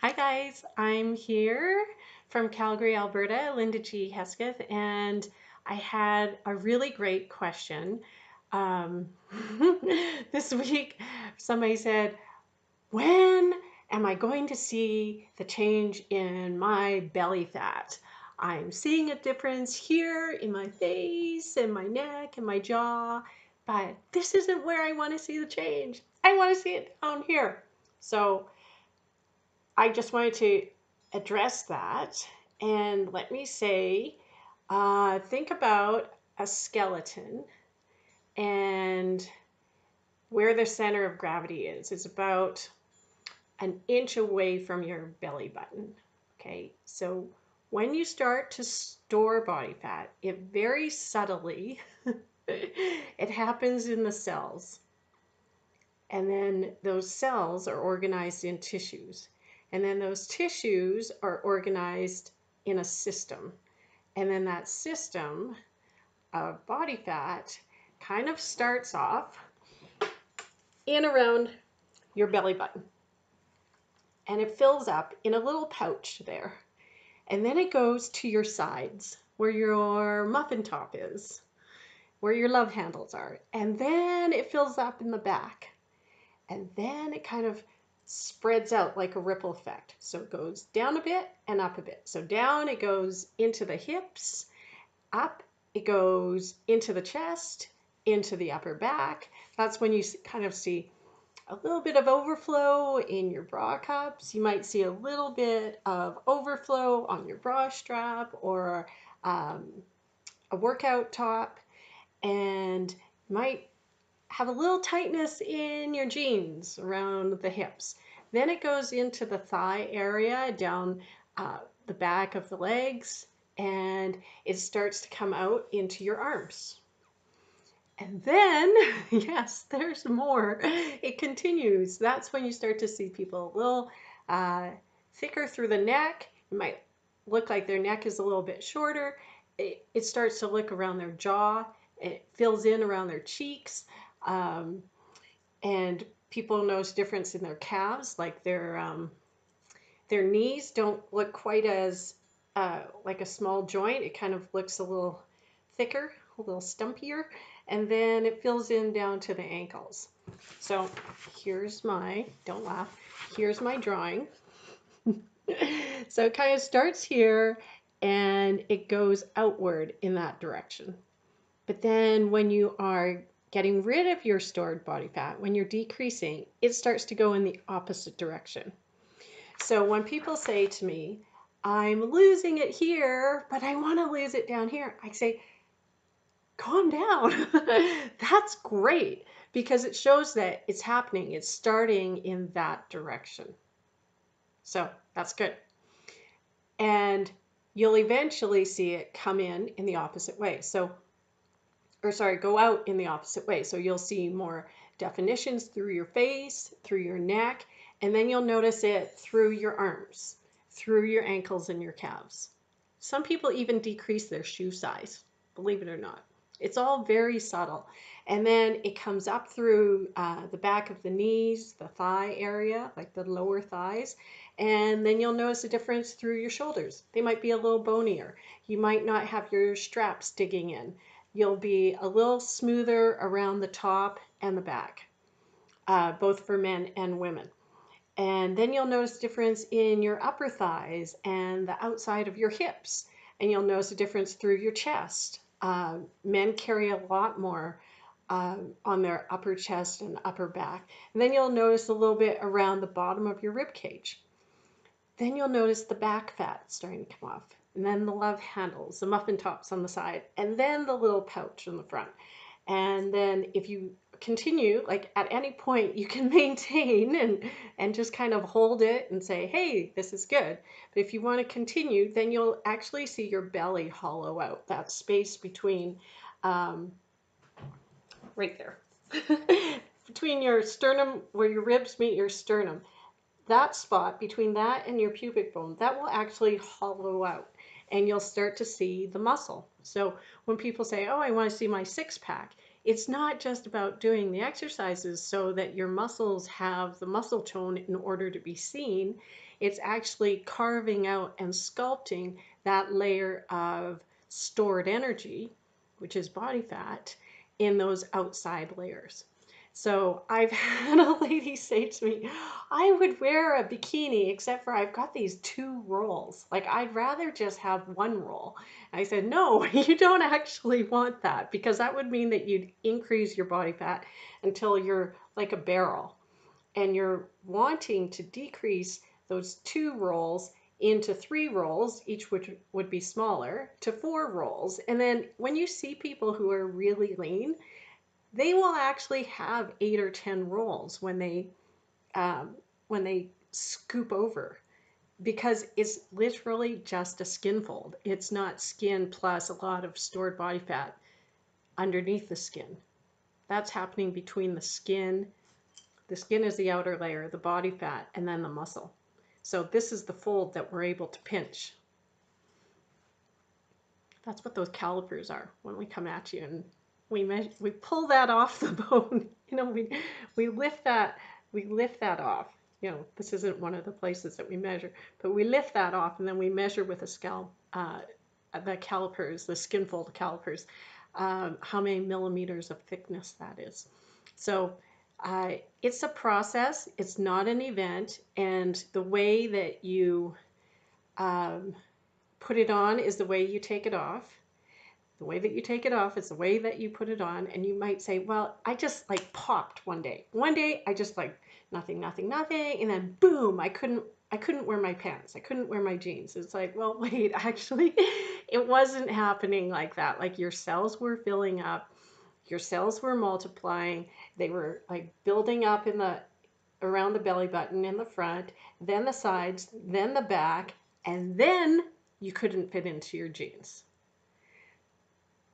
Hi guys, I'm here from Calgary, Alberta, Linda Gee-Hesketh, and I had a really great question. Um, this week, somebody said, when am I going to see the change in my belly fat? I'm seeing a difference here in my face and my neck and my jaw, but this isn't where I want to see the change. I want to see it down here. So I just wanted to address that. And let me say, think about a skeleton and where the center of gravity is. It's about an inch away from your belly button. Okay, so when you start to store body fat, it very subtly, it happens in the cells. And then those cells are organized in tissues. And then those tissues are organized in a system. And then that system of body fat kind of starts off in around your belly button. And it fills up in a little pouch there. And then it goes to your sides where your muffin top is, where your love handles are. And then it fills up in the back. And then it kind of spreads out like a ripple effect. So it goes down a bit and up a bit. So down it goes into the hips, up it goes into the chest, into the upper back. That's when you kind of see a little bit of overflow in your bra cups. You might see a little bit of overflow on your bra strap or a workout top, and you might have a little tightness in your jeans around the hips. Then it goes into the thigh area, down the back of the legs, and it starts to come out into your arms. And then, yes, there's more. It continues. That's when you start to see people a little thicker through the neck. It might look like their neck is a little bit shorter. It starts to look around their jaw. It fills in around their cheeks. And people notice difference in their calves, like their knees don't look quite as like a small joint. It kind of looks a little thicker, a little stumpier, and then it fills in down to the ankles. So here's my, don't laugh, here's my drawing. So it kind of starts here and it goes outward in that direction. But then when you are getting rid of your stored body fat, when you're decreasing, it starts to go in the opposite direction. So when people say to me, I'm losing it here, but I want to lose it down here, I say, calm down. That's great because it shows that it's happening. It's starting in that direction. So that's good. And you'll eventually see it come in the opposite way. So go out in the opposite way. So you'll see more definitions through your face, through your neck, and then you'll notice it through your arms, through your ankles and your calves. Some people even decrease their shoe size, believe it or not. It's all very subtle. And then it comes up through the back of the knees, the thigh area, like the lower thighs. And then you'll notice a difference through your shoulders. They might be a little bonier. You might not have your straps digging in. You'll be a little smoother around the top and the back, both for men and women. And then you'll notice a difference in your upper thighs and the outside of your hips. And you'll notice a difference through your chest. Men carry a lot more on their upper chest and upper back. And then you'll notice a little bit around the bottom of your rib cage. Then you'll notice the back fat starting to come off. And then the love handles, the muffin tops on the side, and then the little pouch in the front. And then if you continue, like at any point you can maintain and just kind of hold it and say, hey, this is good. But if you want to continue, then you'll actually see your belly hollow out, that space between right there, between your sternum, where your ribs meet your sternum. That spot between that and your pubic bone, that will actually hollow out and you'll start to see the muscle. So when people say, oh, I want to see my six pack, it's not just about doing the exercises so that your muscles have the muscle tone in order to be seen. It's actually carving out and sculpting that layer of stored energy, which is body fat, in those outside layers. So I've had a lady say to me, I would wear a bikini except for I've got these two rolls. Like, I'd rather just have one roll. I said, no, you don't actually want that, because that would mean that you'd increase your body fat until you're like a barrel. And you're wanting to decrease those two rolls into three rolls, each which would be smaller, to four rolls. And then when you see people who are really lean, they will actually have 8 or 10 rolls when they scoop over, because it's literally just a skin fold. It's not skin plus a lot of stored body fat underneath the skin. That's happening between the skin. The skin is the outer layer, the body fat, and then the muscle. So this is the fold that we're able to pinch. That's what those calipers are when we come at you and we pull that off the bone. You know, we lift that off. You know, this isn't one of the places that we measure, but we lift that off and then we measure with a scale, the calipers, the skin fold calipers, how many millimeters of thickness that is. So it's a process. It's not an event, and the way that you put it on is the way you take it off. The way that you take it off is the way that you put it on. And you might say, well, I just like popped one day. One day I just like nothing. And then boom, I couldn't wear my pants. I couldn't wear my jeans. It's like, well, wait, actually, it wasn't happening like that. Like, your cells were filling up, your cells were multiplying. They were like building up around the belly button in the front, then the sides, then the back, and then you couldn't fit into your jeans.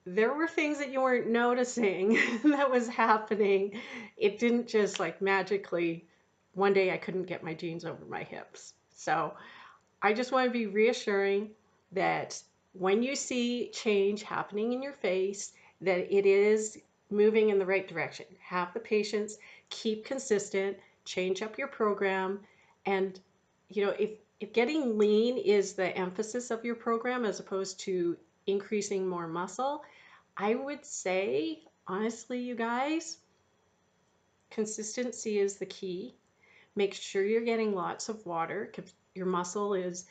There were things that you weren't noticing that was happening. It didn't just like magically, one day I couldn't get my jeans over my hips. So I just want to be reassuring that when you see change happening in your face, that it is moving in the right direction. Have the patience, keep consistent, change up your program. And, you know, if getting lean is the emphasis of your program as opposed to increasing more muscle, I would say, honestly, you guys, consistency is the key. Make sure you're getting lots of water, because your muscle is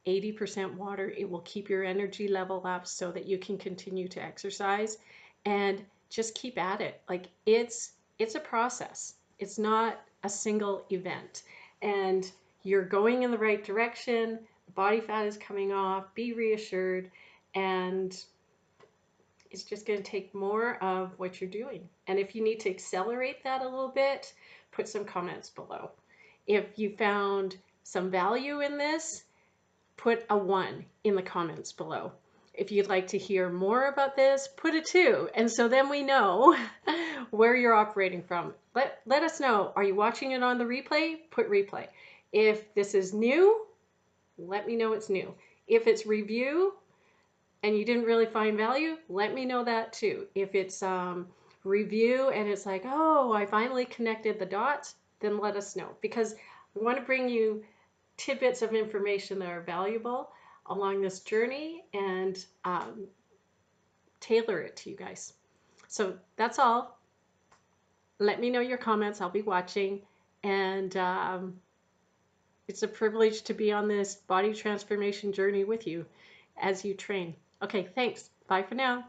80% water. It will keep your energy level up so that you can continue to exercise, and just keep at it. Like, it's a process. It's not a single event, and you're going in the right direction. Body fat is coming off. Be reassured, and it's just going to take more of what you're doing. And if you need to accelerate that a little bit, put some comments below. If you found some value in this, put a 1 in the comments below. If you'd like to hear more about this, put a 2. And so then we know where you're operating from. Let us know. Are you watching it on the replay? Put replay. If this is new, let me know it's new. If it's review and you didn't really find value, let me know that too. If it's review and it's like, oh, I finally connected the dots, then let us know, because we want to bring you tidbits of information that are valuable along this journey and tailor it to you guys. So that's all. Let me know your comments. I'll be watching. And it's a privilege to be on this body transformation journey with you as you train. Okay, thanks. Bye for now.